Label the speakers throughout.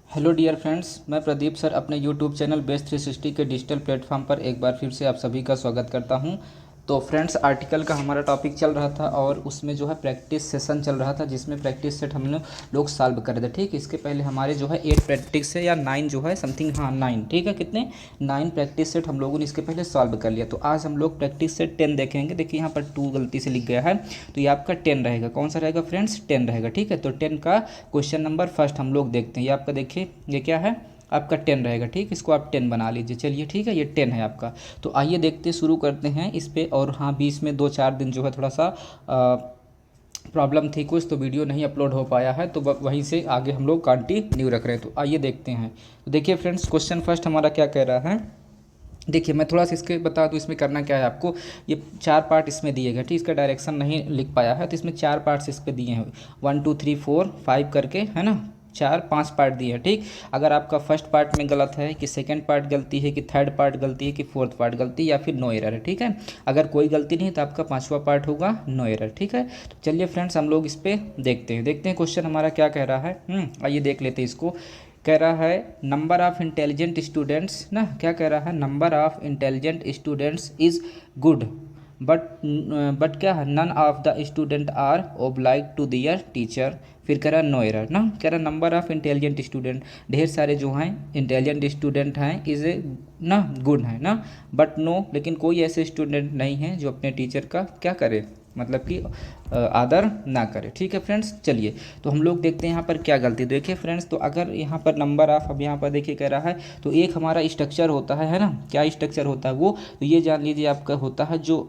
Speaker 1: Hello dear friends, मैं Pradeep sir अपने YouTube channel base 360 के डिजिटल प्लेटफॉर्म पर एक बार फिर से आप सभी का स्वागत करता हूं। तो फ्रेंड्स, आर्टिकल का हमारा टॉपिक चल रहा था और उसमें जो है प्रैक्टिस सेशन चल रहा था, जिसमें प्रैक्टिस सेट हम लोग सॉल्व कर रहे थे। ठीक, इसके पहले हमारे जो है 8 प्रैक्टिस से या 9 जो है समथिंग, हाँ 9, ठीक है, कितने 9 प्रैक्टिस सेट हम लोगों ने इसके पहले सॉल्व कर लिया। तो आज हम लोग प्रैक्टिस सेट 10 देखेंगे। देखिए यहाँ पर 2 गलती से लिख गया है, तो ये आपका 10 रहेगा। कौन सा रहेगा फ्रेंड्स? 10 रहेगा। ठीक है, तो 10 का क्वेश्चन नंबर फर्स्ट हम लोग देखते हैं। ये आपका देखिए, ये क्या है? आपका 10 रहेगा। ठीक, इसको आप 10 बना लीजिए। चलिए ठीक है, ये 10 है आपका। तो आइए देखते शुरू करते हैं इस पे। और हाँ, बीच में 2-4 दिन जो है थोड़ा सा प्रॉब्लम थी कुछ, तो वीडियो नहीं अपलोड हो पाया है, तो वहीं से आगे हम लोग कंटिन्यू रख रहे हैं। तो आइए देखते हैं। तो देखिए फ्रेंड्स, क्वेश्चन फर्स्ट हमारा क्या कह रहा है। देखिए मैं थोड़ा सा इसके बता दूँ इसमें करना क्या है आपको। ये 4 पार्ट इसमें दिए गए। ठीक, इसका डायरेक्शन नहीं लिख पाया है, तो इसमें 4 पार्ट्स इस पे दिए हैं, 1 2 3 4 5 करके, है ना। 4-5 पार्ट दिए हैं। ठीक, अगर आपका फर्स्ट पार्ट में गलत है, कि सेकंड पार्ट गलती है, कि थर्ड पार्ट गलती है, कि फोर्थ पार्ट गलती, या फिर नो एरर है। ठीक है, अगर कोई गलती नहीं तो आपका 5वां पार्ट होगा नो एरर। ठीक है, तो चलिए फ्रेंड्स हम लोग इस पर देखते हैं क्वेश्चन हमारा क्या कह रहा है। आइए देख लेते हैं इसको। कह रहा है नंबर ऑफ इंटेलिजेंट स्टूडेंट्स, ना क्या कह रहा है, number of intelligent students is good, but क्या है, none of the student are oblige to their teacher. फिर कह रहा नो एरर, ना कह रहा नंबर ऑफ इंटेलिजेंट स्टूडेंट, ढेर सारे जो हैं इंटेलिजेंट स्टूडेंट हैं, इज ए ना गुड है ना, बट नो, लेकिन कोई ऐसे स्टूडेंट नहीं है जो अपने टीचर का क्या करे, मतलब कि आदर ना करे। ठीक है फ्रेंड्स, चलिए तो हम लोग देखते हैं यहाँ पर क्या गलती। देखिए फ्रेंड्स, तो अगर यहाँ पर नंबर ऑफ, अब यहाँ पर देखिए कह रहा है, तो एक हमारा स्ट्रक्चर होता है ना, क्या स्ट्रक्चर होता है वो, तो ये जान लीजिए आपका होता है जो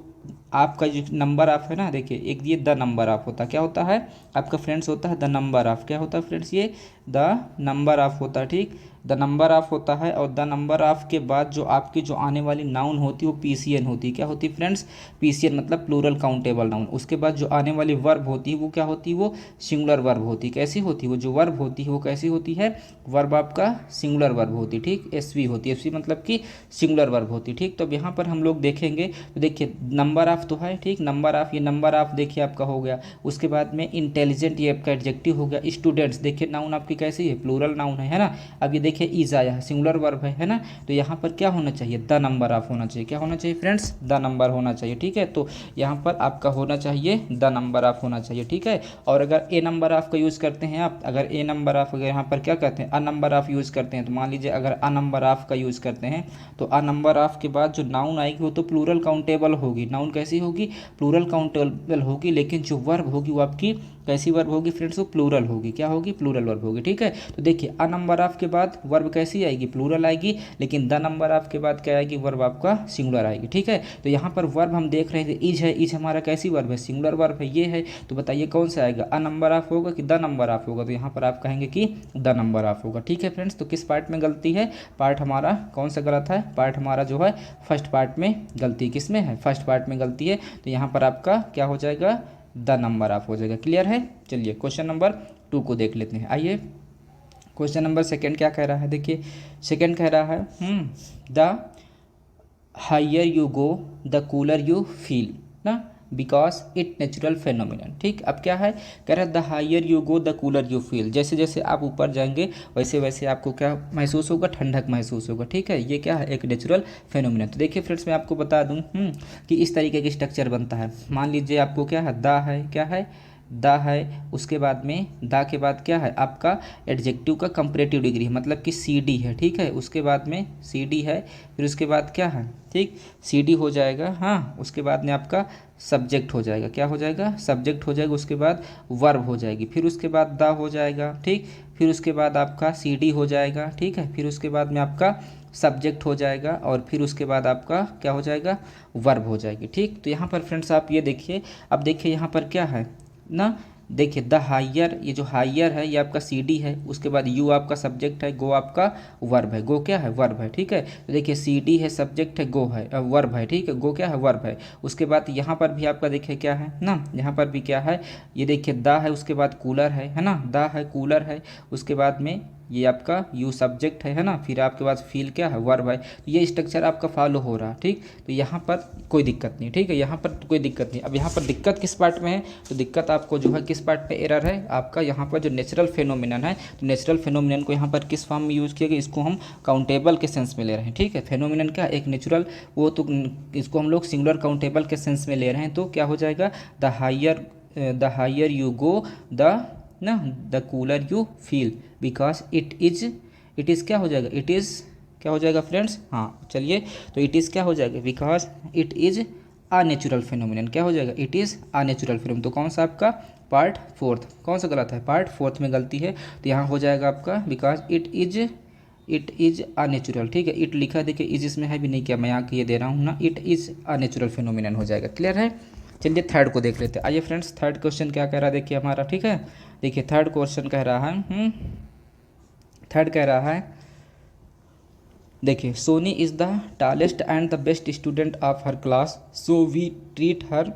Speaker 1: आपका जो नंबर ऑफ है ना। देखिए एक ये द नंबर ऑफ होता है, क्या होता है आपका फ्रेंड्स, होता है द नंबर ऑफ। क्या होता है फ्रेंड्स? ये द नंबर ऑफ होता है। ठीक, द नंबर ऑफ होता है, और द नंबर ऑफ के बाद जो आपकी जो आने वाली नाउन होती है वो पीसीएन होती है। क्या होती है फ्रेंड्स? पीसीएन मतलब प्लूरल काउंटेबल नाउन। उसके बाद जो आने वाली वर्ब होती है वो क्या होती है? वो सिंगुलर वर्ब होती है। कैसी होती है वो जो वर्ब होती है वो कैसी होती है? वर्ब आपका सिंगुलर वर्ब होती है। ठीक, एसवी होती है, एसवी मतलब कि सिंगुलर वर्ब होती है। ठीक, तो अब यहाँ पर हम लोग देखेंगे, तो देखिए नंबर ऑफ तो है। ठीक, नंबर ऑफ, ये नंबर ऑफ देखिए आपका हो गया। उसके बाद में इंटेलिजेंट, ये आपका एडजेक्टिव हो गया। स्टूडेंट्स, देखिए नाउन आपकी कैसी है? प्लूरल नाउन है ना। अब ये देखिए इज आया है, सिंगुलर वर्ब है ना। तो यहाँ पर क्या होना चाहिए? द नंबर ऑफ होना चाहिए। क्या होना चाहिए फ्रेंड्स? द नंबर होना चाहिए। ठीक है, तो यहाँ पर आपका होना चाहिए द नंबर ऑफ होना चाहिए। ठीक है, और अगर ए नंबर ऑफ का यूज़ करते हैं आप, अगर ए नंबर ऑफ, अगर यहाँ पर क्या कहते हैं, अ नंबर ऑफ यूज़ करते हैं, तो मान लीजिए अगर अ नंबर ऑफ का यूज़ करते हैं, तो अ नंबर ऑफ के बाद जो नाउन आएगी वो तो प्लूरल काउंटेबल होगी। नाउन कैसी होगी? प्लूरल काउंटेबल होगी, लेकिन जो वर्ब होगी वो आपकी कैसी वर्ब होगी फ्रेंड्स? वो प्लूरल होगी। क्या होगी? प्लूरल वर्ब होगी। ठीक है, तो देखिए अ नंबर ऑफ के बाद वर्ब कैसी आएगी? प्लूरल आएगी, लेकिन द नंबर ऑफ के बाद क्या आएगी? वर्ब आपका सिंगुलर आएगी। ठीक है, तो यहाँ पर वर्ब हम देख रहे थे इज है, इज हमारा कैसी वर्ब है? सिंगुलर वर्ब है, ये है। तो बताइए कौन सा आएगा? अ नंबर ऑफ होगा कि द नंबर ऑफ होगा? तो यहाँ पर आप कहेंगे कि द नंबर ऑफ होगा। ठीक है फ्रेंड्स, तो किस पार्ट में गलती है? पार्ट हमारा कौन सा गलत है? पार्ट हमारा जो है फर्स्ट पार्ट में गलती। किस में है? फर्स्ट पार्ट में गलती है। तो यहाँ पर आपका क्या हो जाएगा? द नंबर ऑफ हो जाएगा। क्लियर है? चलिए क्वेश्चन नंबर 2 को देख लेते हैं। आइए क्वेश्चन नंबर सेकंड क्या कह रहा है। देखिए सेकंड कह रहा है the higher you go the cooler you feel, ना, बिकॉज इट नेचुरल फेनोमिनन। ठीक, अब क्या है? कह रहा है the higher you go the cooler you feel, जैसे जैसे आप ऊपर जाएंगे वैसे वैसे आपको क्या महसूस होगा? ठंडक महसूस होगा। ठीक है, ये क्या है? एक नेचुरल फेनोमिनन। तो देखिए फ्रेंड्स, मैं आपको बता दूं कि इस तरीके की स्ट्रक्चर बनता है। मान लीजिए आपको क्या है? द है, क्या है? द है, उसके बाद में द के बाद क्या है? आपका एडजेक्टिव का कंपैरेटिव डिग्री है, मतलब कि सी डी है। ठीक है, उसके बाद में सी डी है, फिर उसके बाद क्या है? ठीक, सी डी हो जाएगा। हाँ, उसके बाद में आपका सब्जेक्ट हो जाएगा। क्या हो जाएगा? सब्जेक्ट हो जाएगा। उसके बाद वर्ब हो जाएगी, फिर उसके बाद द हो जाएगा। ठीक, फिर उसके बाद आपका सी डी हो जाएगा। ठीक है, फिर उसके बाद में आपका सब्जेक्ट हो जाएगा, और फिर उसके बाद आपका क्या हो जाएगा? वर्ब हो जाएगी। ठीक, तो यहाँ पर फ्रेंड्स आप ये देखिए, अब देखिए यहाँ पर क्या है ना। देखिए द हायर, ये जो हायर है ये आपका सी डी है, उसके बाद यू आपका सब्जेक्ट है, गो आपका वर्ब है। गो क्या है? वर्ब है। ठीक है, तो देखिए सी डी है, सब्जेक्ट है, गो है, वर्ब है। ठीक है, गो क्या है? वर्ब है। उसके बाद यहाँ पर भी आपका देखिए क्या है ना, यहाँ पर भी क्या है? ये देखिए द है, उसके बाद कूलर है ना, द है, कूलर है, उसके बाद में ये आपका यू सब्जेक्ट है ना, फिर आपके पास फील क्या है, वर्ब है। तो ये स्ट्रक्चर आपका फॉलो हो रहा है, ठीक। तो यहाँ पर कोई दिक्कत नहीं, ठीक है, यहाँ पर कोई दिक्कत नहीं। अब यहाँ पर दिक्कत किस पार्ट में है, तो दिक्कत आपको जो है किस पार्ट पे एरर है आपका, यहाँ पर जो नेचुरल फेनोमिनन है, तो नेचुरल फेनोमिनन को यहाँ पर किस फॉर्म में यूज़ किया गया, इसको हम काउंटेबल के सेंस में ले रहे हैं, ठीक है। फेनोमिनन क्या एक नेचुरल, वो तो इसको हम लोग सिंगुलर काउंटेबल के सेंस में ले रहे हैं, तो क्या हो जाएगा, the higher you go the cooler you feel, because it is क्या हो जाएगा, इट इज़ क्या हो जाएगा फ्रेंड्स, हाँ चलिए, तो इट इज़ क्या हो जाएगा, because it is a natural phenomenon, क्या हो जाएगा, it is a natural phenomenon. तो कौन सा आपका पार्ट फोर्थ, कौन सा गलत है, पार्ट फोर्थ में गलती है, तो यहाँ हो जाएगा आपका because it is a natural, ठीक है। इट लिखा देखिए, इज इसमें है भी नहीं, क्या मैं यहाँ ये दे रहा हूँ ना, it is a natural phenomenon हो जाएगा, क्लियर है। चलिए थर्ड को देख लेते हैं। आइए फ्रेंड्स, थर्ड क्वेश्चन क्या कह रहा है देखिए हमारा, ठीक है। देखिए थर्ड क्वेश्चन कह रहा है, थर्ड कह रहा है, देखिए Soni is the tallest and the best student of her class, so we treat her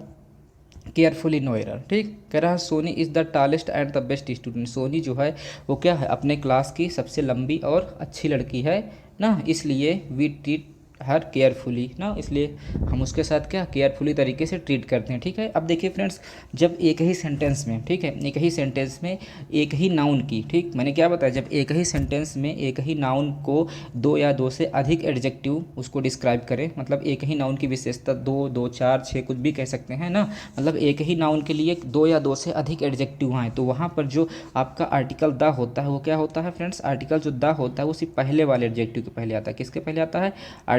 Speaker 1: carefully, no error, ठीक। कह रहा है Soni is the tallest and the best student, Soni जो है वो क्या है, अपने क्लास की सबसे लंबी और अच्छी लड़की है ना, इसलिए वी ट्रीट हर केयरफुली ना, इसलिए हम उसके साथ क्या केयरफुली तरीके से ट्रीट करते हैं, ठीक है। अब देखिए फ्रेंड्स, जब एक ही सेंटेंस में, ठीक है, एक ही सेंटेंस में एक ही नाउन की, ठीक, मैंने क्या बताया, जब एक ही सेंटेंस में एक ही नाउन को दो या दो से अधिक एडजेक्टिव उसको डिस्क्राइब करें, मतलब एक ही नाउन की विशेषता दो चार छः कुछ भी कह सकते हैं ना, मतलब एक ही नाउन के लिए दो या दो से अधिक एडजेक्टिव आए, तो वहाँ पर जो आपका आर्टिकल द होता है वो क्या होता है फ्रेंड्स, आर्टिकल जो द होता है वो सिर्फ पहले वाले एडजेक्टिव के पहले आता है, किसके पहले आता है,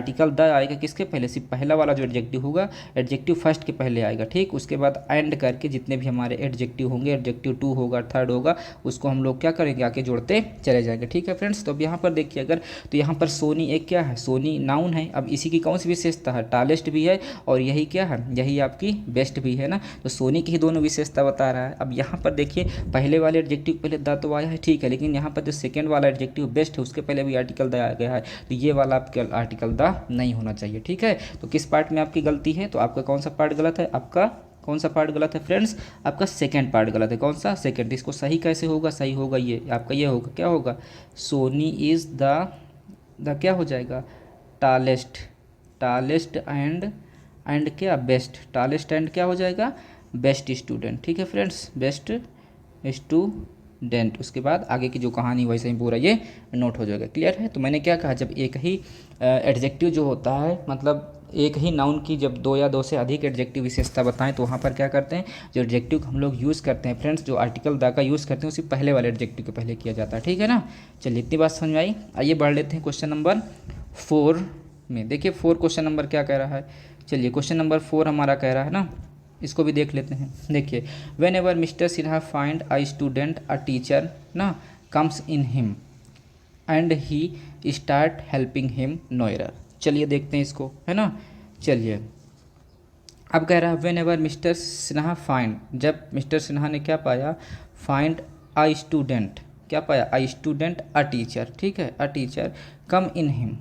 Speaker 1: आर्टिकल द आएगा किसके पहले, सिर्फ पहला वाला जो एडजेक्टिव होगा एडजेक्टिव फर्स्ट के पहले आएगा, ठीक। उसके बाद एंड करके जितने भी हमारे एडजेक्टिव होंगे, एडजेक्टिव टू होगा, थर्ड होगा, उसको हम लोग क्या करेंगे, आके जोड़ते चले जाएंगे, ठीक है फ्रेंड्स। तो अब यहाँ पर देखिए अगर, तो यहाँ पर सोनी एक क्या है, सोनी नाउन है, अब इसी की कौन सी विशेषता है, टॉलेस्ट भी है और यही क्या है, यही आपकी बेस्ट भी है ना, तो सोनी की ही दोनों विशेषता बता रहा है। अब यहाँ पर देखिए पहले वाले एडजेक्टिव पहले द तो आया है, ठीक है, लेकिन यहाँ पर जो सेकेंड वाला एडजेक्टिव बेस्ट है उसके पहले भी आर्टिकल द आ गया है, तो ये वाला आपके आर्टिकल द नहीं होना चाहिए, ठीक है। तो किस पार्ट में आपकी गलती है, तो आपका कौन सा पार्ट गलत है, आपका कौन सा पार्ट गलत है फ्रेंड्स, आपका सेकंड पार्ट गलत है, कौन सा सेकंड। इसको सही कैसे होगा, सही होगा ये आपका, ये होगा क्या होगा, सोनी इज़ द क्या हो जाएगा, टॉलेस्ट एंड क्या बेस्ट, टॉलेस्ट एंड क्या हो जाएगा, बेस्ट स्टूडेंट, ठीक है फ्रेंड्स, बेस्ट स्टूडेंट। उसके बाद आगे की जो कहानी वैसे ही पूरा ये नोट हो जाएगा, क्लियर है। तो मैंने क्या कहा, जब एक ही एडजेक्टिव जो होता है, मतलब एक ही नाउन की जब दो या दो से अधिक एडजेक्टिव विशेषता बताएं, तो वहाँ पर क्या करते हैं, जो एडजेक्टिव हम लोग यूज़ करते हैं फ्रेंड्स, जो आर्टिकल द का यूज़ करते हैं उसी पहले वाले एडजेक्टिव के पहले किया जाता है, ठीक है ना। चलिए इतनी बात समझ में आई। आइए बढ़ लेते हैं क्वेश्चन नंबर 4 में। देखिए 4 क्वेश्चन नंबर क्या कह रहा है, चलिए क्वेश्चन नंबर 4 हमारा कह रहा है ना, इसको भी देख लेते हैं। देखिए whenever mister Sinha find a student a teacher ना comes in him and he start helping him, no error. चलिए देखते हैं इसको, है ना। चलिए अब कह रहा है when ever mister Sinha find, जब मिस्टर सिन्हा ने क्या पाया, फाइंड अ स्टूडेंट, क्या पाया, अ स्टूडेंट अ टीचर, ठीक है, a teacher come in him,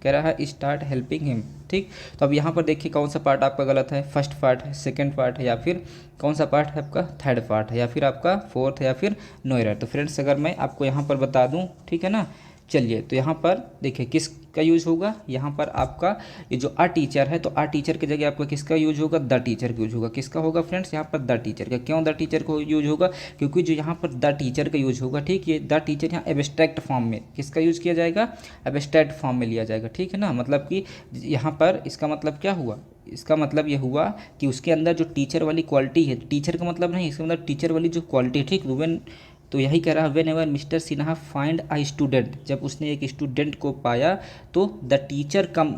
Speaker 1: कह रहा है स्टार्ट हेल्पिंग हिम, ठीक। तो अब यहाँ पर देखिए कौन सा पार्ट आपका गलत है, फर्स्ट पार्ट है, सेकंड पार्ट है, या फिर कौन सा पार्ट है आपका, थर्ड पार्ट है, या फिर आपका फोर्थ है, या फिर नो एरर। तो फ्रेंड्स अगर मैं आपको यहाँ पर बता दूँ, ठीक है ना, चलिए तो यहाँ पर देखिए किसका यूज होगा, यहाँ पर आपका ये जो अ टीचर है, तो अ टीचर की जगह आपका किसका यूज होगा, द टीचर का यूज होगा, किसका होगा फ्रेंड्स, यहाँ पर द टीचर का। क्यों द टीचर को यूज होगा, क्योंकि जो यहाँ पर द टीचर का यूज होगा, ठीक, ये द टीचर यहाँ एब्स्ट्रैक्ट फॉर्म में किसका यूज किया जाएगा, एब्स्ट्रैक्ट फॉर्म में लिया जाएगा, ठीक है ना। मतलब कि यहाँ पर इसका मतलब क्या हुआ, इसका मतलब ये हुआ कि उसके अंदर जो टीचर वाली क्वालिटी है, टीचर का मतलब नहीं, इसका मतलब टीचर वाली जो क्वालिटी, ठीक, वेन, तो यही कह रहा है when ever mister Sinha find a student, जब उसने एक स्टूडेंट को पाया तो the teacher come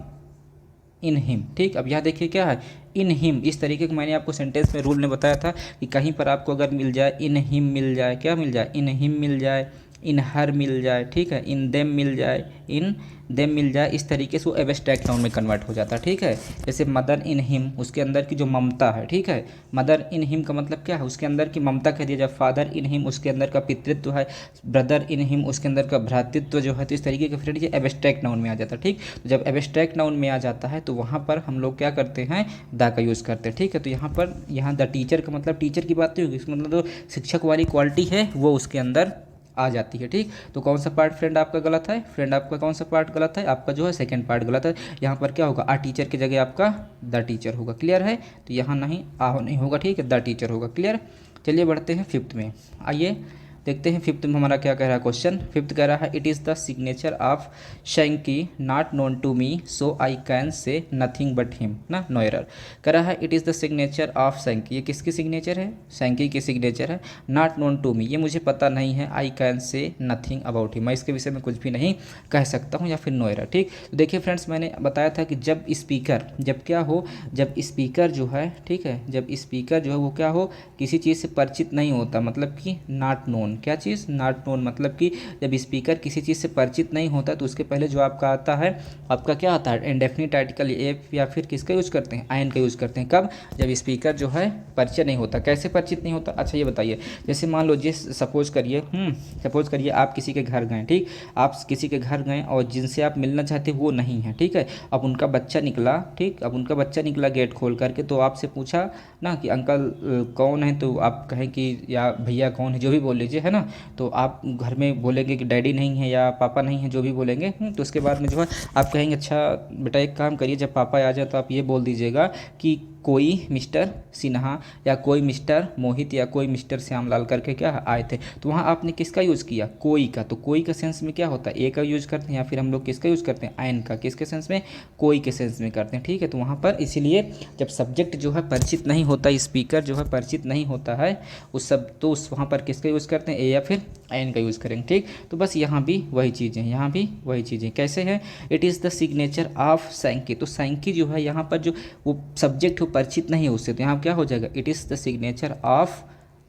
Speaker 1: in him, ठीक। अब यहाँ देखिए क्या है, इन हिम, इस तरीके का मैंने आपको सेंटेंस में रूल में बताया था कि कहीं पर आपको अगर मिल जाए, इन हिम मिल जाए, क्या मिल जाए, इन हिम मिल जाए, इन हर मिल जाए, ठीक है, इन देम मिल जाए, इन देम मिल जाए, इस तरीके से वो एब्स्ट्रैक्ट नाउन में कन्वर्ट हो जाता है, ठीक है। जैसे मदर इन हिम, उसके अंदर की जो ममता है, ठीक है, मदर इन हिम का मतलब क्या है, उसके अंदर की ममता कह दिया जाए। फादर इन हिम, उसके अंदर का पितृत्व है। ब्रदर इन हिम, उसके अंदर का भ्रातृत्व जो है। तो इस तरीके के फ्रेंड ये एब्स्ट्रैक्ट नाउन में आ जाता है, ठीक। तो जब एब्स्ट्रैक्ट नाउन में आ जाता है तो वहाँ पर हम लोग क्या करते हैं, द का यूज़ करते हैं, ठीक है। तो यहाँ पर द टीचर का मतलब टीचर की बात नहीं होगी, इसका मतलब जो शिक्षक वाली क्वालिटी है वो उसके अंदर आ जाती है। ठीक, तो कौन सा पार्ट फ्रेंड आपका गलत है? फ्रेंड आपका कौन सा पार्ट गलत है? आपका जो है सेकंड पार्ट गलत है। यहाँ पर क्या होगा? आ टीचर की जगह आपका द टीचर होगा। क्लियर है? तो यहाँ नहीं आ नहीं होगा, ठीक है, द टीचर होगा। क्लियर? चलिए बढ़ते हैं फिफ्थ में। आइए देखते हैं फिफ्थ में हमारा क्या कह रहा है क्वेश्चन। फिफ्थ कह रहा है it is the signature of Shanky not known to me so I can say nothing but him ना, नो एरर। कह रहा है it is the signature of Shanky, ये किसकी सिग्नेचर है? शैंकी की सिग्नेचर है। नॉट नोन टू मी, ये मुझे पता नहीं है। आई can say nothing about him, मैं इसके विषय में कुछ भी नहीं कह सकता हूँ, या फिर नो एरर। ठीक, तो देखिए फ्रेंड्स, मैंने बताया था कि जब स्पीकर, जब क्या हो, जब स्पीकर जो है, ठीक है, जब स्पीकर जो है वो क्या हो, किसी चीज़ से परिचित नहीं होता, मतलब कि नॉट नोन, क्या चीज़? नॉट नोन, मतलब कि जब स्पीकर किसी चीज़ से परिचित नहीं होता तो उसके पहले जो आपका आता है, आपका क्या आता है? इंडेफिनिट आर्टिकल एफ, या फिर किसका यूज़ करते हैं? आयन का यूज़ करते हैं। कब? जब स्पीकर जो है परिचय नहीं होता। कैसे परिचित नहीं होता? अच्छा ये बताइए, जैसे मान लो सपोज करिए आप किसी के घर गए, ठीक, आप किसी के घर गए और जिनसे आप मिलना चाहते वो नहीं है, ठीक है, अब उनका बच्चा निकला, ठीक, अब उनका बच्चा निकला गेट खोल करके, तो आपसे पूछा ना कि अंकल कौन है, तो आप कहें कि या भैया कौन है, जो भी बोल लीजिए, है ना, तो आप घर में बोलेंगे कि डैडी नहीं है या पापा नहीं है, जो भी बोलेंगे। तो उसके बाद में जो है आप कहेंगे अच्छा बेटा एक काम करिए, जब पापा आ जाए तो आप ये बोल दीजिएगा कि कोई मिस्टर सिन्हा या कोई मिस्टर मोहित या कोई मिस्टर श्यामलाल करके क्या आए थे। तो वहाँ आपने किसका यूज़ किया? कोई का। तो कोई का सेंस में क्या होता है? ए का यूज़ करते हैं, या फिर हम लोग किसका यूज़ करते हैं? आयन का। किसके सेंस में? कोई के सेंस में करते हैं। ठीक है, तो वहाँ पर इसीलिए जब सब्जेक्ट जो है परिचित नहीं होता, स्पीकर जो है परिचित नहीं होता है उस सब, तो उस वहाँ पर किसका यूज़ करते हैं? ए या फिर आयन का यूज़ करेंगे। ठीक, तो बस यहाँ भी वही चीज़ें, यहाँ भी वही चीज़ें। कैसे है? It is the signature of Sankey, तो सैंकी जो है यहाँ पर जो वो सब्जेक्ट हो परिचित नहीं है उससे, तो यहाँ क्या हो जाएगा? It is the signature of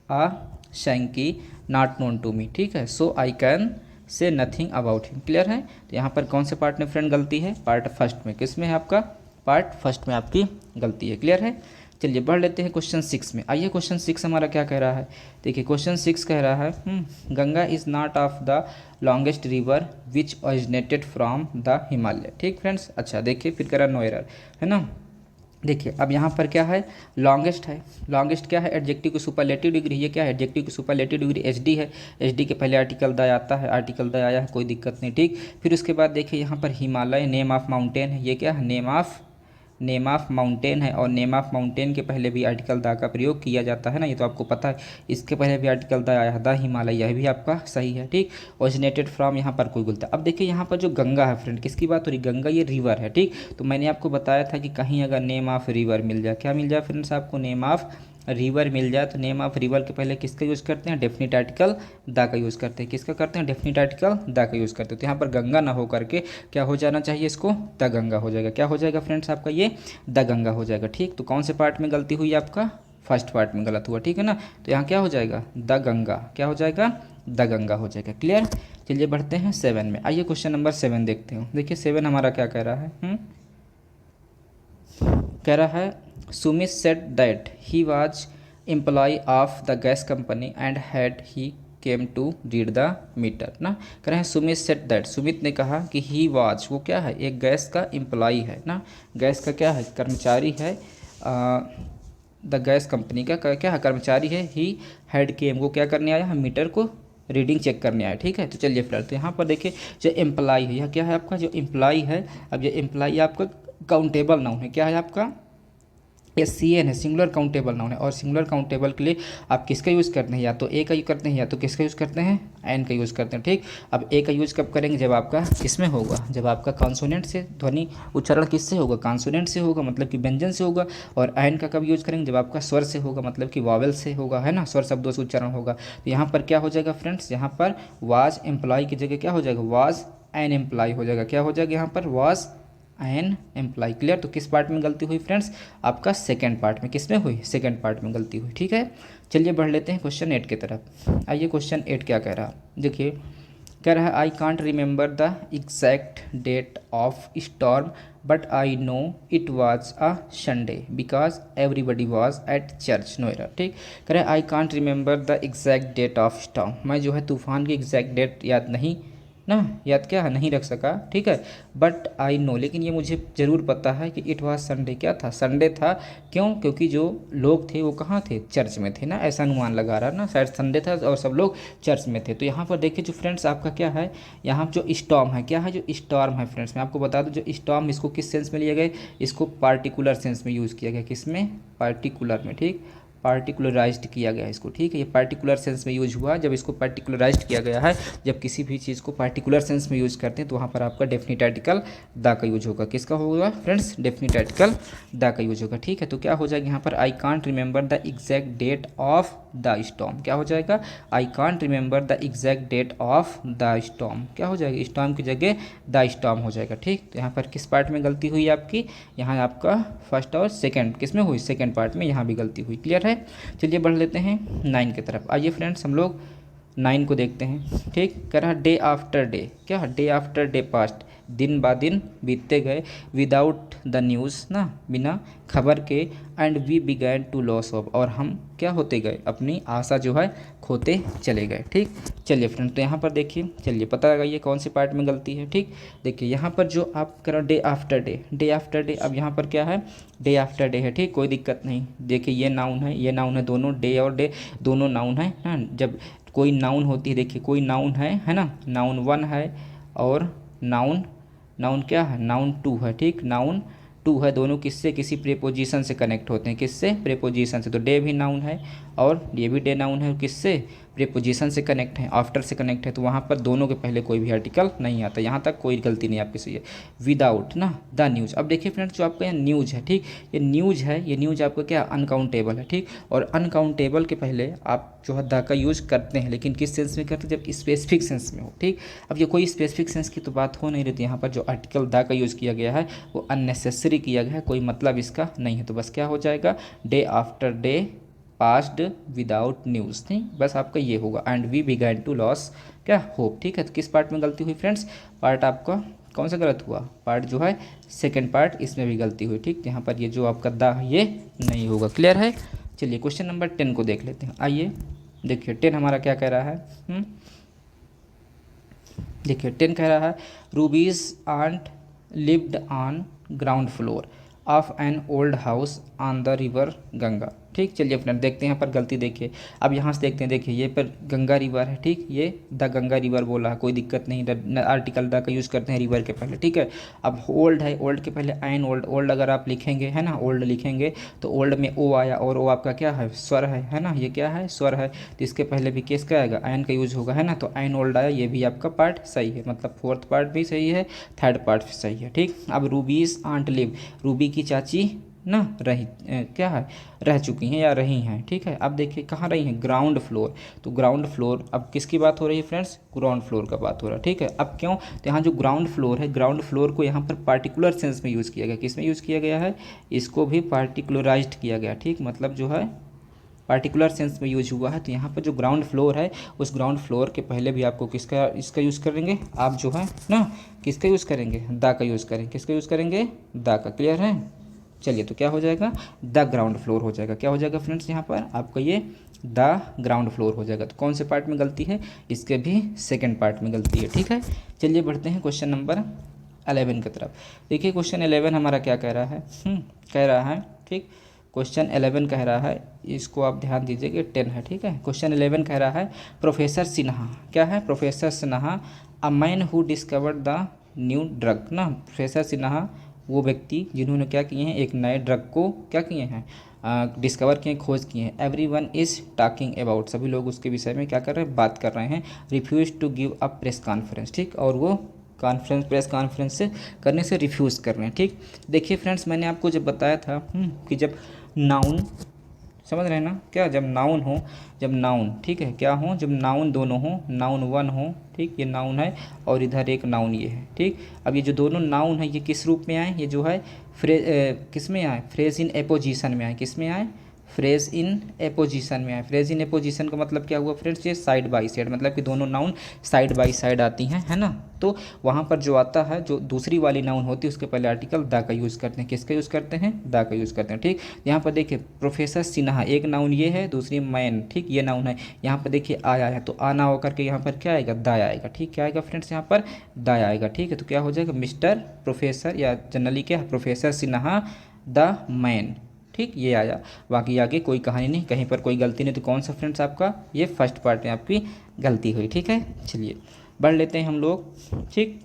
Speaker 1: a Shanky not known to me. ठीक है, so I can say nothing about him. Clear है? तो यहाँ पर कौन से पार्ट में फ्रेंड गलती है? पार्ट फर्स्ट में। किस में है आपका? पार्ट फर्स्ट में आपकी गलती है। क्लियर है? चलिए बढ़ लेते हैं क्वेश्चन 6 में। आइए क्वेश्चन 6 हमारा क्या कह रहा है? देखिए क्वेश्चन 6 कह रहा है Ganga is not of the longest river which originated from the Himalaya. ठीक फ्रेंड्स, अच्छा देखिए फिर कह रहा नो एरर, है ना। देखिए अब यहाँ पर क्या है? लॉन्गेस्ट है। लॉन्गेस्ट क्या है? एडजेक्टिव की सुपरलेटिव डिग्री। ये क्या है? एडजेक्टिव की सुपरलेटिव डिग्री एचडी है। एचडी के पहले आर्टिकल द आता है, आर्टिकल द आया है, कोई दिक्कत नहीं। ठीक, फिर उसके बाद देखिए यहाँ पर हिमालय नेम ऑफ माउंटेन है। ये क्या है? नेम ऑफ माउंटेन है, और नेम ऑफ माउंटेन के पहले भी आर्टिकल द का प्रयोग किया जाता है ना, ये तो आपको पता है। इसके पहले भी आर्टिकल द आया है, द हिमालय, यह भी आपका सही है। ठीक, ओरिजिनेटेड फ्रॉम, यहाँ पर कोई गलती। अब देखिए यहाँ पर जो गंगा है फ्रेंड, किसकी बात हो रही? गंगा ये रिवर है। ठीक, तो मैंने आपको बताया था कि कहीं अगर नेम ऑफ रिवर मिल जाए, क्या मिल जाए फ्रेंड्स आपको? नेम ऑफ रिवर मिल जाए, तो नेम ऑफ रिवर के पहले किसका यूज़ करते हैं? डेफिनिट आर्टिकल द का यूज़ करते हैं। किसका करते हैं? डेफिनिट आर्टिकल द का यूज़ करते हैं। तो यहाँ पर गंगा ना हो करके क्या हो जाना चाहिए? इसको द गंगा हो जाएगा। क्या हो जाएगा फ्रेंड्स आपका? ये द गंगा हो जाएगा। ठीक, तो कौन से पार्ट में गलती हुई आपका? फर्स्ट पार्ट में गलत हुआ। ठीक है ना, तो यहाँ क्या हो जाएगा? द गंगा। क्या हो जाएगा? द गंगा हो जाएगा। क्लियर? चलिए बढ़ते हैं 7 में। आइए क्वेश्चन नंबर 7 देखते हैं। देखिए 7 हमारा क्या कह रहा है? कह रहा है Sumit said that he was employ of the gas company and had he came to read the meter ना। कह रहे हैं सुमित सेड दैट, सुमित ने कहा कि ही वाज, वो क्या है? एक गैस का एम्प्लॉय है ना, गैस का क्या है? कर्मचारी है। द गैस कंपनी का क्या है? कर्मचारी है। ही हैड केम, वो क्या करने आया है? मीटर को रीडिंग चेक करने आया। ठीक है, तो चलिए फिलहाल तो यहाँ पर देखिए जो एम्प्लॉय है, यह क्या है आपका? जो एम्प्लॉय है, अब ये एम्प्लॉय आपका काउंटेबल नाउन है। क्या है आपका? ये सी एन है, सिंगुलर काउंटेबल नाउन है। और सिंगुलर काउंटेबल के लिए आप किसका यूज़ करते हैं? या तो ए का यूज़ करते हैं, या तो किसका यूज़ करते हैं? एन का यूज़ करते हैं। ठीक, अब ए का यूज़ कब करेंगे? जब आपका किसमें होगा? जब आपका कॉन्सोनेंट से ध्वनि उच्चारण किससे होगा? कॉन्सोनेंट से होगा, मतलब कि व्यंजन से होगा। और एन का कब यूज़ करेंगे? जब आपका स्वर से होगा, मतलब कि वॉवेल से होगा, है ना, स्वर शब्दों से उच्चारण होगा। तो यहाँ पर क्या हो जाएगा फ्रेंड्स? यहाँ पर वाज एम्प्लॉय की जगह क्या हो जाएगा? वाज एन एम्प्लॉय हो जाएगा। क्या हो जाएगा यहाँ पर? Was an employ. क्लियर? तो किस पार्ट में गलती हुई फ्रेंड्स? आपका सेकंड पार्ट में। किस में हुई? सेकंड पार्ट में गलती हुई। ठीक है, चलिए बढ़ लेते हैं क्वेश्चन 8 की तरफ। आइए क्वेश्चन 8 क्या कह रहा है? देखिए कह रहा है I can't remember the exact date of storm but I know it was a Sunday because everybody was at church. No error. ठीक, कह रहा है I can't remember the exact date of storm, मैं जो है तूफान की एग्जैक्ट डेट याद नहीं ना, याद क्या है, नहीं रख सका, ठीक है। बट आई नो, लेकिन ये मुझे ज़रूर पता है कि इट वाज संडे, क्या था, संडे था। क्यों? क्योंकि जो लोग थे वो कहाँ थे, चर्च में थे ना, ऐसा अनुमान लगा रहा ना, शायद संडे था और सब लोग चर्च में थे। तो यहाँ पर देखिए जो फ्रेंड्स आपका क्या है, यहाँ जो स्टॉर्म है, क्या है, जो स्टॉर्म है फ्रेंड्स, मैं आपको बता दूँ, जो स्टॉर्म, इसको किस सेंस में लिया गया, इसको पार्टिकुलर सेंस में यूज़ किया गया, किसमें, पार्टिकुलर में, ठीक, पार्टिकुलराइज्ड किया गया है इसको, ठीक है। ये पार्टिकुलर सेंस में यूज हुआ, जब इसको पार्टिकुलराइज्ड किया गया है, जब किसी भी चीज़ को पार्टिकुलर सेंस में यूज़ करते हैं तो वहाँ पर आपका डेफिनिट आर्टिकल द का यूज होगा। किसका होगा फ्रेंड्स, डेफिनिट आर्टिकल द का यूज होगा, ठीक है। तो क्या हो जाएगा यहाँ पर, I can't remember the exact date of the storm, क्या हो जाएगा, I can't remember the exact date of the storm, क्या हो जाएगा, स्टॉर्म की जगह द स्टॉर्म हो जाएगा, ठीक। तो यहाँ पर किस पार्ट में गलती हुई आपकी, यहाँ आपका फर्स्ट और सेकंड किस में हुई, सेकंड पार्ट में यहाँ भी गलती हुई, क्लियर है। चलिए बढ़ लेते हैं 9 की तरफ। आइए फ्रेंड्स हम लोग 9 को देखते हैं, ठीक। कह रहा डे आफ्टर डे, क्या, डे आफ्टर डे पास्ट, दिन बा दिन बीतते गए, विदाउट द न्यूज़ ना, बिना खबर के, and we began to loss hope, और हम क्या होते गए, अपनी आशा जो है खोते चले गए, ठीक। चलिए फ्रेंड, तो यहाँ पर देखिए, चलिए पता लगाइए कौन सी पार्ट में गलती है, ठीक। देखिए यहाँ पर जो आप करो day after day, day after day, अब यहाँ पर क्या है, डे आफ्टर डे है, ठीक, कोई दिक्कत नहीं। देखिए ये नाउन है, ये नाउन है, दोनों डे और डे दोनों नाउन है ना। जब कोई नाउन होती है, देखिए कोई नाउन है ना, नाउन 1 है और नाउन, नाउन क्या है, नाउन 2 है, ठीक, नाउन 2 है, दोनों किससे, किसी प्रीपोजिशन से कनेक्ट होते हैं, किससे, प्रीपोजिशन से। तो डे भी नाउन है और ये भी डे नाउन है, किससे, प्रीपोजिशन से कनेक्ट है, आफ्टर से कनेक्ट है, तो वहाँ पर दोनों के पहले कोई भी आर्टिकल नहीं आता, यहाँ तक कोई गलती नहीं आपकी सही है। विदाउट ना द न्यूज़, अब देखिए फ्रेंड्स जो आपका यहाँ न्यूज़ है, ठीक, ये न्यूज़ है, ये न्यूज़ आपका क्या, अनकाउंटेबल है, ठीक। और अनकाउंटेबल के पहले आप जो है द का यूज़ करते हैं, लेकिन किस सेंस में करते हैं, जब स्पेसिफिक सेंस में हो, ठीक। अब ये कोई स्पेसिफिक सेंस की तो बात हो नहीं रही थी, यहाँ पर जो आर्टिकल द का यूज़ किया गया है वो अननेसेसरी किया गया है, कोई मतलब इसका नहीं है। तो बस क्या हो जाएगा, day after day passed without news, नहीं, बस आपका ये होगा, and we began to loss क्या, होप, ठीक है। तो किस पार्ट में गलती हुई फ्रेंड्स, पार्ट आपका कौन सा गलत हुआ, पार्ट जो है सेकंड पार्ट, इसमें भी गलती हुई, ठीक। यहाँ पर ये जो आपका दा है ये नहीं होगा, क्लियर है। चलिए क्वेश्चन नंबर 10 को देख लेते हैं। आइए देखिए 10 हमारा क्या कह रहा है, देखिए 10 कह रहा है, Ruby's aunt lived on ground floor of an old house on the river Ganga, ठीक। चलिए फ्रेंड देखते हैं यहाँ पर गलती, देखिए अब यहाँ से देखते हैं, देखिए ये पर गंगा रिवर है, ठीक, ये द गंगा रिवर बोला है, कोई दिक्कत नहीं, आर्टिकल द का यूज़ करते हैं रिवर के पहले, ठीक है। अब ओल्ड है, ओल्ड के पहले एन ओल्ड, ओल्ड अगर आप लिखेंगे है ना, ओल्ड लिखेंगे तो ओल्ड में ओ आया, और ओ आपका क्या है, स्वर है ना, ये क्या है, स्वर है, तो इसके पहले भी केस क्या आएगा, एन का यूज़ होगा, है ना। तो एन ओल्ड आया, ये भी आपका पार्ट सही है, मतलब फोर्थ पार्ट भी सही है, थर्ड पार्ट भी सही है, ठीक। अब रूबीज आंट लिव, रूबी की चाची ना रही क्या है, रह चुकी हैं या रही हैं, ठीक है। अब देखिए कहाँ रही हैं, ग्राउंड फ्लोर, तो ग्राउंड फ्लोर, अब किसकी बात हो रही है फ्रेंड्स, ग्राउंड फ्लोर का बात हो रहा है, ठीक है। अब क्यों, तो यहाँ जो ग्राउंड फ्लोर है, ग्राउंड फ्लोर को यहाँ पर पार्टिकुलर सेंस में यूज़ किया गया, किस में यूज़ किया गया है, इसको भी पार्टिकुलराइज्ड किया गया, ठीक, मतलब जो है पार्टिकुलर सेंस में यूज हुआ है। तो यहाँ पर जो ग्राउंड फ्लोर है, उस ग्राउंड फ्लोर के पहले भी आपको किसका, इसका यूज़ करेंगे, आप जो है ना किसका यूज़ करेंगे, द का यूज़ करेंगे, किसका यूज़ करेंगे, द का, क्लियर है। चलिए तो क्या हो जाएगा, द ग्राउंड फ्लोर हो जाएगा, क्या हो जाएगा फ्रेंड्स, यहाँ पर आपका ये द ग्राउंड फ्लोर हो जाएगा। तो कौन से पार्ट में गलती है, इसके भी सेकंड पार्ट में गलती है, ठीक है। चलिए बढ़ते हैं क्वेश्चन नंबर 11 की तरफ। देखिए क्वेश्चन 11 हमारा क्या कह रहा है, कह रहा है, ठीक, क्वेश्चन 11 कह रहा है, इसको आप ध्यान दीजिए कि 10 है, ठीक है। क्वेश्चन 11 कह रहा है, प्रोफेसर सिन्हा, क्या है, professor Sinha, a man who discovered the new drug ना, प्रोफेसर सिन्हा वो व्यक्ति जिन्होंने क्या किए हैं, एक नए ड्रग को क्या किए हैं, डिस्कवर किए, खोज किए हैं। Every one is talking about, सभी लोग उसके विषय में क्या कर रहे हैं, बात कर रहे हैं। Refuse to give a press conference, ठीक, और वो कॉन्फ्रेंस, प्रेस कॉन्फ्रेंस से करने से रिफ्यूज़ कर रहे हैं, ठीक। देखिए फ्रेंड्स मैंने आपको जब बताया था कि जब नाउन, समझ रहे हैं ना, क्या, जब नाउन हो, जब नाउन, ठीक है, क्या हो, जब नाउन दोनों हो, नाउन 1 हो, ठीक, ये नाउन है और इधर एक नाउन ये है, ठीक। अब ये जो दोनों नाउन है ये किस रूप में आए, ये जो है किस में आए, फ्रेज इन एपोजिशन में आए, किस में आए, फ्रेज इन एपोजिशन में आए। फ्रेज इन एपोजिशन का मतलब क्या हुआ फ्रेंड्स, ये साइड बाई साइड, मतलब कि दोनों नाउन साइड बाई साइड आती हैं, है ना। तो वहाँ पर जो आता है, जो दूसरी वाली नाउन होती है उसके पहले आर्टिकल द का यूज़ करते हैं। किसका यूज़ करते हैं, द का यूज़ करते हैं, ठीक। यहाँ पर देखिए प्रोफेसर सिन्हा, एक नाउन ये है, दूसरी मैन, ठीक, ये नाउन है। यहाँ पर देखिए आया है, तो आना होकर के यहाँ पर क्या आएगा, द आएगा, ठीक। क्या आएगा फ्रेंड्स, यहाँ पर द आएगा, ठीक है। तो क्या हो जाएगा, मिस्टर प्रोफेसर, या जनरली क्या है, प्रोफेसर सिन्हा द मैन, ठीक, ये आया। बाकी आगे कोई कहानी नहीं, कहीं पर कोई गलती नहीं। तो कौन सा फ्रेंड्स आपका, ये फर्स्ट पार्ट में आपकी गलती हुई, ठीक है। चलिए बढ़ लेते हैं हम लोग, ठीक।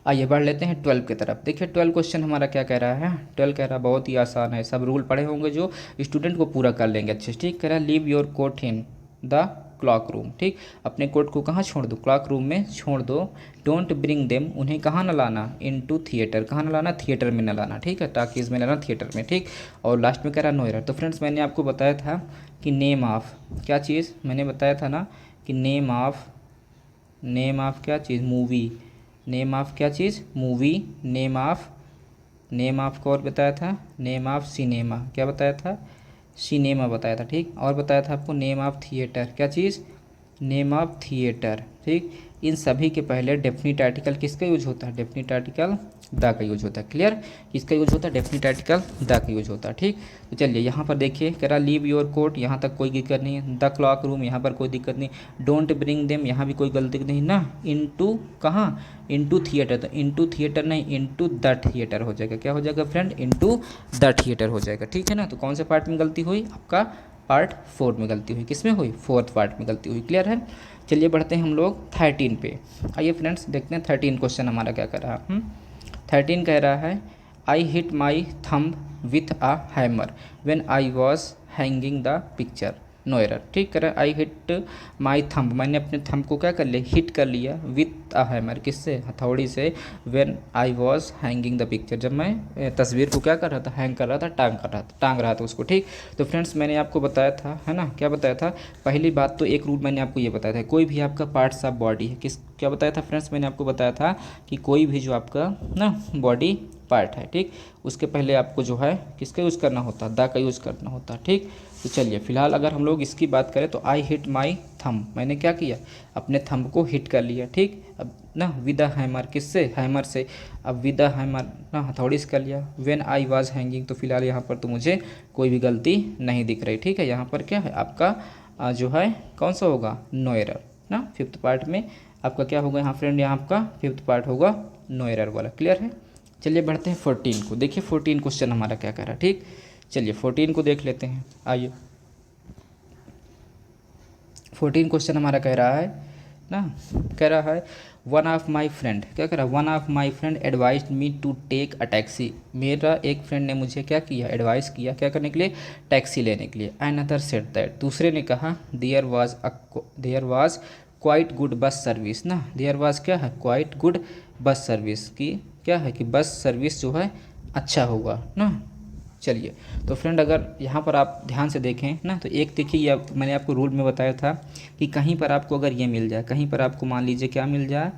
Speaker 1: आइए बढ़ लेते हैं 12 की तरफ। देखिए 12 क्वेश्चन हमारा क्या कह रहा है, 12 कह रहा है बहुत ही आसान है, सब रूल पढ़े होंगे जो स्टूडेंट को पूरा कर लेंगे अच्छे से, ठीक। कह रहा है leave your coat in the cloak room, ठीक। अपने कोट को कहाँ छोड़ दो, क्लॉक रूम में छोड़ दो। डोंट ब्रिंग देम, उन्हें कहाँ न लाना, इनटू थिएटर, कहाँ न लाना, थिएटर में न लाना, ठीक है, टाकीज में लाना, थिएटर में, ठीक। और लास्ट में कह रहा नो एरर। तो फ्रेंड्स मैंने आपको बताया था कि नेम ऑफ क्या चीज़, मैंने बताया था ना कि नेम ऑफ क्या चीज़, मूवी, नेम ऑफ क्या चीज़, मूवी, नेम ऑफ को और बताया था, नेम ऑफ सिनेमा, क्या बताया था, सिनेमा बताया था, ठीक। और बताया था आपको नेम ऑफ थिएटर, क्या चीज़, नेम ऑफ थिएटर, ठीक। इन सभी के पहले डेफिनिट आर्टिकल किसका यूज होता है, डेफिनिट आर्टिकल द का यूज होता है। क्लियर, किसका यूज होता है, डेफिनिट आर्टिकल द का यूज होता है, ठीक। तो चलिए यहाँ पर देखिए कह रहा लीव योर कोट, यहाँ तक कोई दिक्कत नहीं है। द क्लॉक रूम, यहाँ पर कोई दिक्कत नहीं। डोंट ब्रिंग देम, यहाँ भी कोई गलती नहीं ना। इनटू कहाँ, इनटू थिएटर, तो इनटू थिएटर नहीं, इनटू द थिएटर हो जाएगा। क्या हो जाएगा फ्रेंड, इनटू द थिएटर हो जाएगा, ठीक है ना। तो कौन से पार्ट में गलती हुई, आपका पार्ट 4 में गलती हुई। किस में हुई, 4th पार्ट में गलती हुई। क्लियर है। चलिए बढ़ते हैं हम लोग 13 पे। आइए फ्रेंड्स देखते हैं 13 क्वेश्चन हमारा क्या कर रहा है। 13 कह रहा है I hit my thumb with a hammer when I was hanging the picture, no error, ठीक। कह रहा है आई हिट माई थंब, मैंने अपने थंब को क्या कर लिया, हिट कर लिया, विथ अ हैमर, किससे, हथौड़ी से। When I was hanging the picture, जब मैं तस्वीर को क्या कर रहा था, हैंग कर रहा था, टांग रहा था उसको, ठीक। तो फ्रेंड्स मैंने आपको बताया था, है ना, क्या बताया था, पहली बात तो एक रूल मैंने आपको ये बताया था, कोई भी आपका पार्ट्स ऑफ बॉडी है, किस, क्या बताया था फ्रेंड्स, मैंने आपको बताया था कि कोई भी जो आपका ना बॉडी पार्ट है, ठीक, उसके पहले आपको जो है किसका यूज़ करना होता है, द का यूज़ करना होता है, ठीक। तो चलिए फिलहाल अगर हम लोग इसकी बात करें तो आई हिट माई थंब, मैंने क्या किया, अपने थंब को हिट कर लिया, ठीक। अब ना विद अ हैमर, किससे, हैमर से। अब विद अ हैमर ना हथौड़ी से कर लिया। व्हेन आई वाज हैंगिंग, तो फिलहाल यहाँ पर तो मुझे कोई भी गलती नहीं दिख रही, ठीक है। यहाँ पर क्या है आपका जो है कौन सा होगा, नो एरर ना। 5th पार्ट में आपका क्या होगा यहाँ फ्रेंड, यहाँ आपका 5th पार्ट होगा नो एरर वाला। क्लियर है। चलिए बढ़ते हैं 14 को। देखिए 14 क्वेश्चन हमारा क्या कह रहा है, ठीक। चलिए 14 को देख लेते हैं। आइए 14 क्वेश्चन हमारा कह रहा है ना, कह रहा है वन ऑफ माई फ्रेंड, क्या कह रहा है, one of my friend advise me to take a taxi, मेरा एक फ्रेंड ने मुझे क्या किया, एडवाइस किया, क्या करने के लिए, टैक्सी लेने के लिए। अनदर सेड दैट, दूसरे ने कहा there was quite good bus service ना, देयर वाज क्या है, क्वाइट गुड बस सर्विस की क्या है कि बस सर्विस जो है अच्छा होगा ना। चलिए तो फ्रेंड अगर यहाँ पर आप ध्यान से देखें ना, तो एक देखिए ये मैंने आपको रूल में बताया था कि कहीं पर आपको अगर ये मिल जाए, कहीं पर आपको मान लीजिए क्या मिल जाए,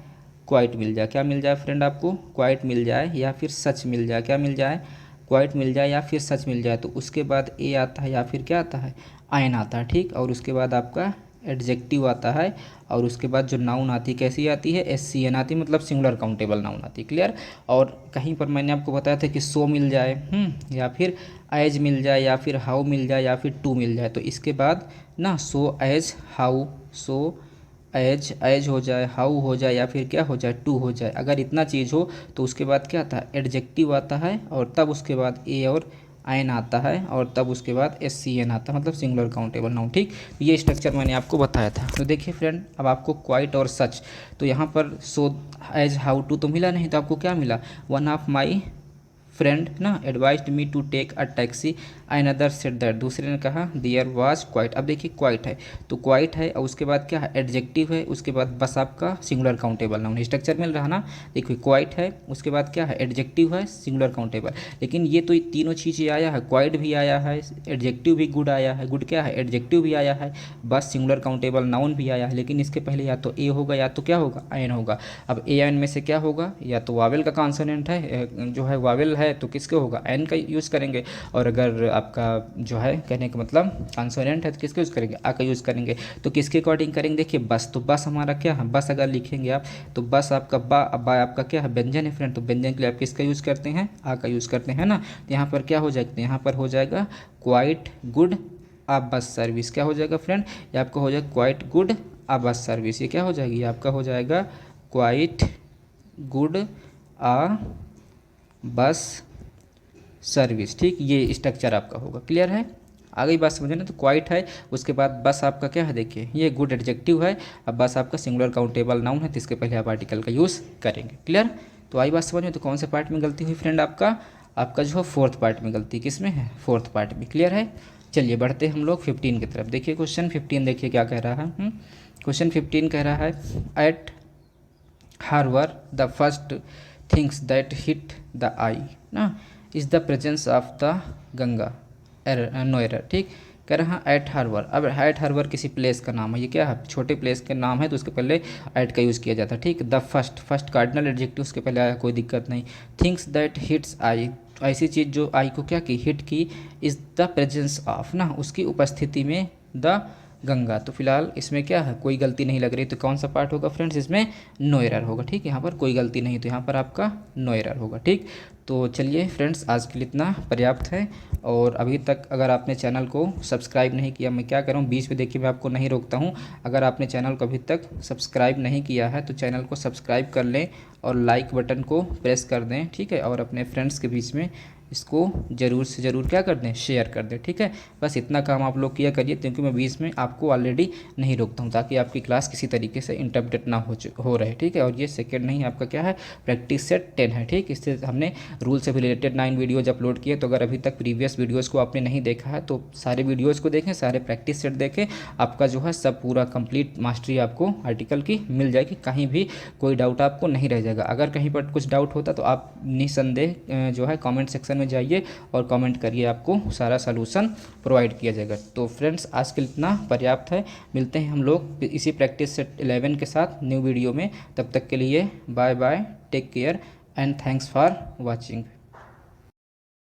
Speaker 1: क्वाइट मिल जाए, क्या मिल जाए फ्रेंड, आपको क्वाइट मिल जाए या फिर सच मिल जाए, क्या मिल जाए, क्वाइट मिल जाए या फिर सच मिल जाए, तो उसके बाद ए आता है या फिर क्या आता है, आयन आता है, ठीक। और उसके बाद आपका एडजेक्टिव आता है, और उसके बाद जो नाउन आती है कैसी आती है, SCN आती है, मतलब सिंगुलर काउंटेबल नाउन आती है। क्लियर। और कहीं पर मैंने आपको बताया था कि सो मिल जाए, या फिर एज मिल जाए, या फिर हाउ मिल जाए, या फिर टू मिल जाए, तो इसके बाद ना so as how, so as हो जाए, हाउ हो जाए, या फिर क्या हो जाए, टू हो जाए। अगर इतना चीज़ हो तो उसके बाद क्या आता है, एडजेक्टिव आता है, और तब उसके बाद ए और आयन आता है, और तब उसके बाद SCN आता है, मतलब सिंगुलर काउंटेबल नाउन, ठीक। ये स्ट्रक्चर मैंने आपको बताया था। तो देखिए फ्रेंड अब आपको क्वाइट और सच, तो यहाँ पर सो एज हाउ टू तो मिला नहीं, तो आपको क्या मिला, वन ऑफ माई फ्रेंड ना advised me to take a taxi, another said that, दूसरे ने कहा देयर वाज क्वाइट। अब देखिए क्वाइट है तो क्वाइट है, और उसके बाद क्या है, एडजेक्टिव है, उसके बाद बस आपका सिंगुलर काउंटेबल नाउन, स्ट्रक्चर मिल रहा ना। देखिए क्वाइट है, उसके बाद क्या है, एडजेक्टिव है, सिंगुलर काउंटेबल। लेकिन ये तो तीनों चीज़ें आया है, क्वाइट भी आया है, एडजेक्टिव भी गुड आया है, गुड क्या है, एडजेक्टिव भी आया है, बस सिंगुलर काउंटेबल नाउन भी आया है। लेकिन इसके पहले या तो ए होगा या तो क्या होगा, आयन होगा। अब ए आयन में से क्या होगा, या तो वावेल का कॉन्सोनेंट है, जो है वावेल है है तो किसके होगा, एन का यूज़ करेंगे। और अगर आपका जो है कहने का मतलब कॉन्सोनेंट है तो किसका यूज़ करेंगे, आ का यूज़ करेंगे। तो किसके अकॉर्डिंग करेंगे, देखिए बस, तो बस हमारा क्या है, बस अगर लिखेंगे आप तो बस आपका बा आपका क्या है, व्यंजन है फ्रेंड। तो व्यंजन के लिए आप किसका यूज़ करते हैं, आ का यूज़ करते हैं ना। तो यहाँ पर क्या हो जाएगा, तो यहाँ पर हो जाएगा क्वाइट गुड आ बस सर्विस। क्या हो जाएगा फ्रेंड, ये आपका हो जाएगा क्वाइट गुड आ बस सर्विस। ये क्या हो जाएगी, आपका हो जाएगा क्वाइट गुड आ बस सर्विस। ठीक, ये स्ट्रक्चर आपका होगा। क्लियर है, आ गई बात समझे ना। तो क्वाइट है, उसके बाद बस आपका क्या है, देखिए ये गुड एडजेक्टिव है। अब बस आपका सिंगुलर काउंटेबल नाउन है, तो इसके पहले आप आर्टिकल का यूज़ करेंगे। क्लियर, तो आई बात समझ में। तो कौन से पार्ट में गलती हुई फ्रेंड, आपका जो है फोर्थ पार्ट में गलती किस में है, फोर्थ पार्ट में। क्लियर है, चलिए बढ़ते हम लोग 15 की तरफ। देखिए क्वेश्चन 15 देखिए क्या कह रहा है। क्वेश्चन 15 कह रहा है at Hardwar the first things that hit the eye ना is the presence of the Ganga no error. ठीक, कह रहा है एट हार्बर। अब एट हार्बर किसी प्लेस का नाम है, ये क्या है, छोटे प्लेस का नाम है, तो उसके पहले एट का यूज़ किया जाता है। ठीक, द फर्स्ट कार्डिनल एडजेक्टिव उसके पहले आया, कोई दिक्कत नहीं। थिंग्स दैट हिट्स आई, ऐसी चीज़ जो आई को क्या की, हिट की, इज़ द प्रेजेंस ऑफ ना, उसकी उपस्थिति में, द गंगा। तो फिलहाल इसमें क्या है, कोई गलती नहीं लग रही। तो कौन सा पार्ट होगा फ्रेंड्स, इसमें नो एरर होगा। ठीक, यहाँ पर कोई गलती नहीं, तो यहाँ पर आपका नो एरर होगा। ठीक, तो चलिए फ्रेंड्स आज के लिए इतना पर्याप्त है। और अभी तक अगर आपने चैनल को सब्सक्राइब नहीं किया, मैं क्या करूँ बीच में, देखिए मैं आपको नहीं रोकता हूँ। अगर आपने चैनल को अभी तक सब्सक्राइब नहीं किया है तो चैनल को सब्सक्राइब कर लें और लाइक बटन को प्रेस कर दें। ठीक है, और अपने फ्रेंड्स के बीच में इसको ज़रूर से ज़रूर क्या कर दें, शेयर कर दें। ठीक है, बस इतना काम आप लोग किया करिए, क्योंकि मैं बीच में आपको ऑलरेडी नहीं रोकता हूँ, ताकि आपकी क्लास किसी तरीके से इंटरप्रेट ना हो रहे। ठीक है, और ये सेकंड नहीं, आपका क्या है, प्रैक्टिस सेट 10 है। ठीक, इससे हमने रूल से रिलेटेड 9 वीडियोज़ अपलोड किए। तो अगर अभी तक प्रीवियस वीडियोज़ को आपने नहीं देखा है तो सारे वीडियोज़ को देखें, सारे प्रैक्टिस सेट देखें, आपका जो है सब पूरा कंप्लीट मास्टरी आपको आर्टिकल की मिल जाएगी। कहीं भी कोई डाउट आपको नहीं रह जाएगा। अगर कहीं पर कुछ डाउट होता तो आप निसंदेह जो है कमेंट सेक्शन में जाइए और कमेंट करिए, आपको सारा सलूशन प्रोवाइड किया जाएगा। तो फ्रेंड्स आज के लिए इतना पर्याप्त है। मिलते हैं हम लोग इसी प्रैक्टिस सेट 11 के साथ न्यू वीडियो में। तब तक के लिए bye bye, take care and thanks for watching.